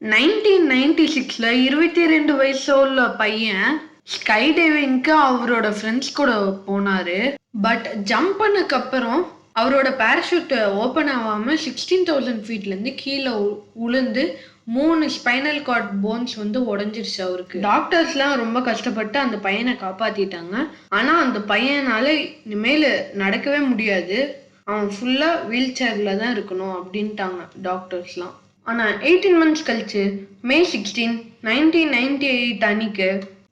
1996ல 22 வயசு உள்ள பையன் ஸ்கை டைவிங்க்கு அவரோட ஃப்ரெண்ட்ஸ் கூட போனாரு. பட் ஜம்ப் பண்ணக்கு அப்புறம் அவரோட பேராஷூட் ஓபன் ஆகாம 16,000 ஃபீட்ல இருந்து கீழே உளுந்து 3 ஸ்பைனல் கார்ட் போன்ஸ் உடைஞ்சிருச்சு அவருக்கு. டாக்டர்ஸ்லாம் ரொம்ப கஷ்டப்பட்டு அந்த பையனை காப்பாத்திட்டாங்க. ஆனா அந்த பையனால இனிமேல் நடக்கவே முடியாது, அவன் ஃபுல்லா வீல் சேர்ல தான் இருக்கணும் அப்படின்ட்டாங்க டாக்டர்ஸ்லாம். ஆனா 18 months கழிச்சு May 16, 1998 அன்னைக்கு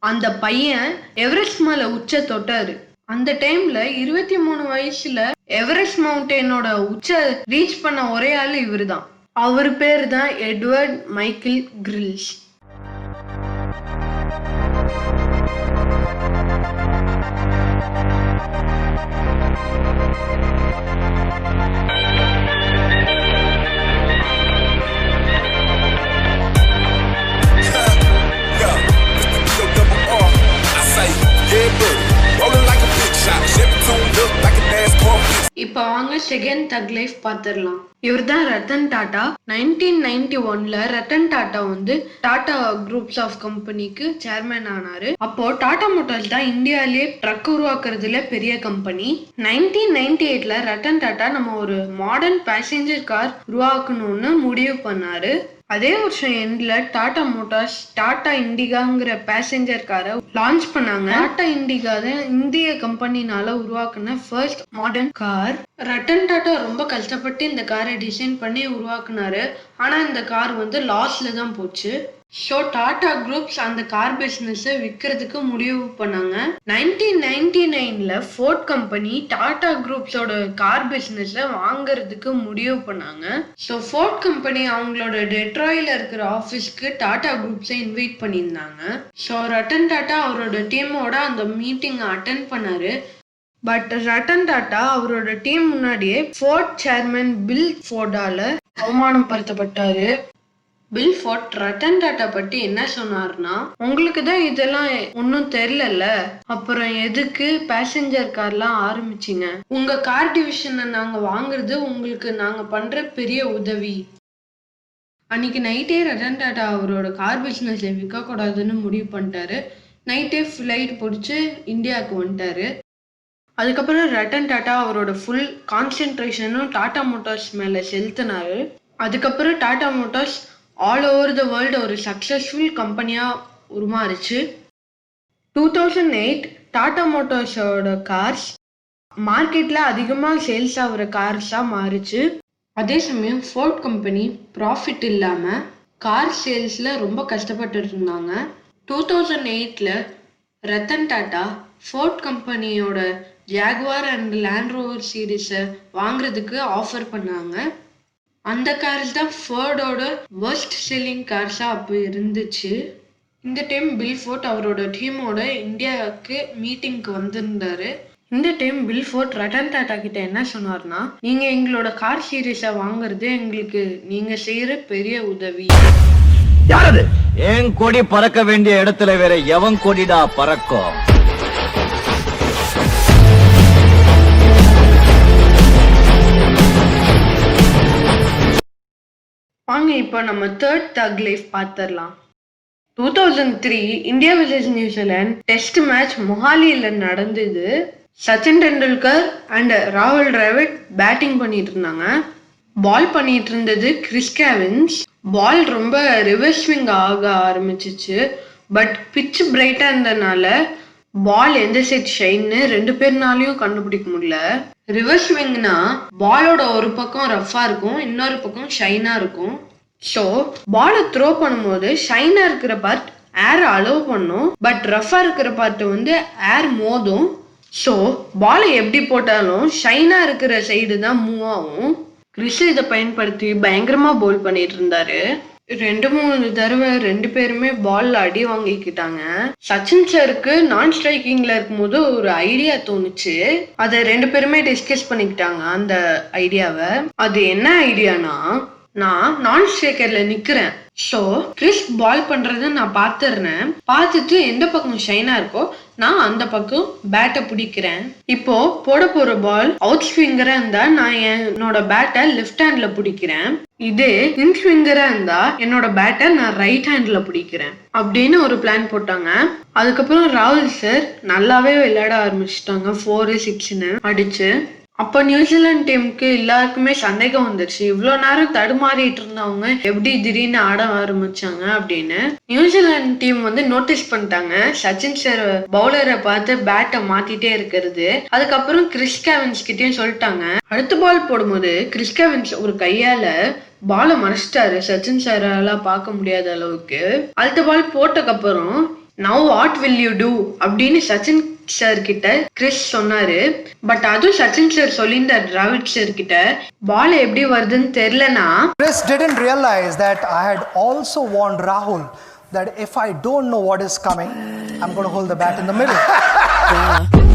அந்த பையன் எவரெஸ்ட் மலை உச்ச தொட்டாரு. அந்த டைம்ல 23 வயசுல எவரெஸ்ட் மவுண்டனோட உச்ச ரீச் பண்ண ஒரே ஆளு இவருதான். அவர் பேர் தான் எட்வர்ட் மைக்கேல் கிரில்ஸ். இப்ப வாங்க செகண்ட் தக் லைஃப் பாத்திரலாம். இவர் தான் ரத்தன் டாடா. 1991ல ரத்தன் டாடா டாடா குரூப்ஸ் ஆஃப் கம்பெனிக்கு சேர்மேன் ஆனாரு. அப்போ டாடா மோட்டார்ஸ் தான் இந்தியாலேயே ட்ரக் உருவாக்குறதுல பெரிய கம்பெனி. 1998ல ரத்தன் டாடா நம்ம ஒரு மாடர்ன் பேசஞ்சர் கார் உருவாக்கணும்னு முடிவு பண்ணாரு. அதே வருஷம் எண்ட்ல டாடா மோட்டார்ஸ் டாடா இண்டிகாங்கிற பேசஞ்சர் காரை லான்ச் பண்ணாங்க. டாடா இண்டிகா தான் இந்திய கம்பெனினால உருவாக்குன first modern car. Ratan Tata ரொம்ப கஷ்டப்பட்டு இந்த காரை டிசைன் பண்ணி உருவாக்குனாரு. ஆனா இந்த கார் லாஸ்ல தான் போச்சு. ஸோ டாடா குரூப்ஸ் அந்த கார் பிஸ்னஸ் விற்கிறதுக்கு முடிவு பண்ணாங்க. 1999ல ஃபோர்ட் கம்பெனி டாடா குரூப்ஸோட கார் பிஸ்னஸ் வாங்கறதுக்கு முடிவு பண்ணாங்க. ஸோ ஃபோர்ட் கம்பெனி அவங்களோட டெட்ராய்ட்ல இருக்கிற ஆஃபீஸ்க்கு டாடா குரூப்ஸை இன்வைட் பண்ணியிருந்தாங்க. ஸோ ரத்தன் டாடா அவரோட டீமோட அந்த மீட்டிங் அட்டென்ட் பண்ணாரு. பட் ரத்தன் டாடா அவரோட டீம் முன்னாடியே ஃபோர்ட் சேர்மன் பில் ஃபோர்டால அவமானப்படுத்தப்பட்டாரு. பில் ஃபோர்ட் ரத்தன் டாடா பத்தி என்ன சொன்னார்னா, உங்களுக்கு தான் இதெல்லாம் ஒன்னும் தெரியல, அப்புறம் எதுக்கு பேசஞ்சர் கார்லாம் ஆரம்பிச்சிங்க? உங்க கார் டிவிஷனை நாங்க வாங்குறது உங்களுக்கு நாங்க பண்ற பெரிய உதவி. அன்னைக்கு நைட்டே ரத்தன் டாடா அவரோட கார் பிசினஸ் விற்க கூடாதுன்னு முடிவு பண்ணிட்டாரு. நைட்டே ஃபிளைட் பிடிச்சு இந்தியாவுக்கு வந்துட்டாரு. அதுக்கப்புறம் ரத்தன் டாடா அவரோட ஃபுல் கான்சென்ட்ரேஷனும் டாடா மோட்டார்ஸ் மேல செலுத்தினாரு. அதுக்கப்புறம் Tata Motors all over the world ஒரு சக்சஸ்ஃபுல் கம்பெனியா உருமாறுச்சு. 2008 டாடா மோட்டார்ஸோட கார்ஸ் மார்க்கெட்ல அதிகமாக சேல்ஸ் ஆகிற கார்ஸா மாறுச்சு. அதே சமயம் ஃபோர்ட் கம்பெனி ப்ராஃபிட் இல்லாம கார் சேல்ஸ்ல ரொம்ப கஷ்டப்பட்டு இருந்தாங்க. 2008ல ரத்தன் டாடா ஃபோர்ட் கம்பெனியோட ஜாகுவார் அண்ட் லேண்ட் ரோவர் சீரீஸை வாங்குறதுக்கு ஆஃபர் பண்ணாங்க. அந்த கார்ஸ் தான் ஃபோர்டோட வர்ஸ்ட் செல்லிங் கார்ஸா அப்போ இருந்துச்சு. இந்த டைம் பில் ஃபோர்ட் அவரோட டீமோட இந்தியாவுக்கு மீட்டிங்க்கு வந்திருந்தாரு. இந்த time Bill Ford Ratan Tata கிட்ட என்ன சொன்னார்னா, நீங்க எங்களோட கார் சீரீஸை வாங்குறது எங்களுக்கு நீங்க செய்யற பெரிய உதவி. யாரது என் கொடி பறக்க வேண்டிய இடத்துல வேற எவன் கொடிடா பறக்கும்? வாங்க இப்போ நம்ம தேர்ட் தக் லைஃப் பார்த்துடலாம். 2003 India vs New Zealand test match மொஹாலியில நடந்தது. சச்சின் டெண்டுல்கர் அண்ட் ராகுல் டிராவிட் பேட்டிங் பண்ணிட்டு இருந்தாங்க. பால் பண்ணிட்டு இருந்தது கிறிஸ் கேவின்ஸ். பால் ரொம்ப ரிவர்ஸ் ஸ்விங் ஆக ஆரம்பிச்சிச்சு. பட் பிட்ச் பிரைட்டா இருந்ததுனால பால் எந்த சைட் ஷைன்னு ரெண்டு பேர்னாலையும் கண்டுபிடிக்க முடியல. ரிவர்ஸ் ஸ்விங்னா பாலோட ஒரு பக்கம் ரஃபா இருக்கும், இன்னொரு பக்கம் ஷைனா இருக்கும். ஸோ பாலை த்ரோ பண்ணும்போது ஷைனா இருக்கிற பார்ட் ஏர் அலோவ் பண்ணும், பட் ரஃபா இருக்கிற பார்ட் ஏர் மோதும். ஸோ பாலை எப்படி போட்டாலும் ஷைனா இருக்கிற சைடு தான் மூவ் ஆகும். கிறிஸ் இதை பயன்படுத்தி பயங்கரமா பவுல் பண்ணிட்டு இருந்தாரு. 2-3 தடவை ரெண்டு பேருமே பால்ல அடி வாங்கிக்கிட்டாங்க. சச்சின் சாருக்கு நான் ஸ்ட்ரைக்கிங்ல இருக்கும்போது ஒரு ஐடியா தோணுச்சு. அதை ரெண்டு பேருமே டிஸ்கஸ் பண்ணிக்கிட்டாங்க. அந்த ஐடியாவை, அது என்ன ஐடியானா, நான் ஸ்ட்ரைக்கர்ல நிக்கிறேன். ஸோ கிறிஸ் பால் பண்றத நான் பார்த்துடுறேன். பார்த்துட்டு எந்த பக்கம் ஷைனா இருக்கோ நான் அந்த பக்கம் பேட்டை பிடிக்கிறேன். இப்போ போட போற பால் அவுட் ஸ்விங்கரா இருந்தா நான் என்னோட பேட்டை லெஃப்ட் ஹேண்ட்ல பிடிக்கிறேன். இதே இன்ஸ்விங்கரா இருந்தா என்னோட பேட்டை நான் ரைட் ஹேண்ட்ல பிடிக்கிறேன் அப்படின்னு ஒரு பிளான் போட்டாங்க. அதுக்கப்புறம் ராகுல் சார் நல்லாவே விளையாட ஆரம்பிச்சிட்டாங்க, 4-6ன்னு அடிச்சு. அப்ப நியூசிலாந்து டீமுக்கு எல்லாருக்குமே சந்தேகம் வந்துருச்சு, இவ்வளவு நேரம் தடுமாறிட்டு இருந்தவங்க எப்படி திடீர்னு ஆட ஆரம்பிச்சாங்க அப்படின்னு. நியூசிலாந்து டீம் வந்து நோட்டீஸ் பண்ணிட்டாங்க சச்சின் சார் பவுலரை பார்த்து பேட்டை மாத்திட்டே இருக்கிறது. அதுக்கப்புறம் கிறிஸ் கேவின்ஸ் கிட்டயும் சொல்லிட்டாங்க. அடுத்த பால் போடும்போது கிறிஸ் கேவின்ஸ் ஒரு கையால பாலை மறைச்சிட்டாரு, சச்சின் சாரால பார்க்க முடியாத அளவுக்கு. அடுத்த பால் போட்டக்கு அப்புறம் now what will you do அப்படின்னு சச்சின் சார் கிட்ட கிறிஸ் சொன்னாரு. பட் அதுவும் சச்சின் சார் சொல்லியிருந்தார் டிராவிட் சார் கிட்ட, பால் எப்படி வருதுன்னு தெரியலனா. Chris didn't realize that I had also warned Rahul that if I don't know what is coming, I'm going to hold the bat in the middle.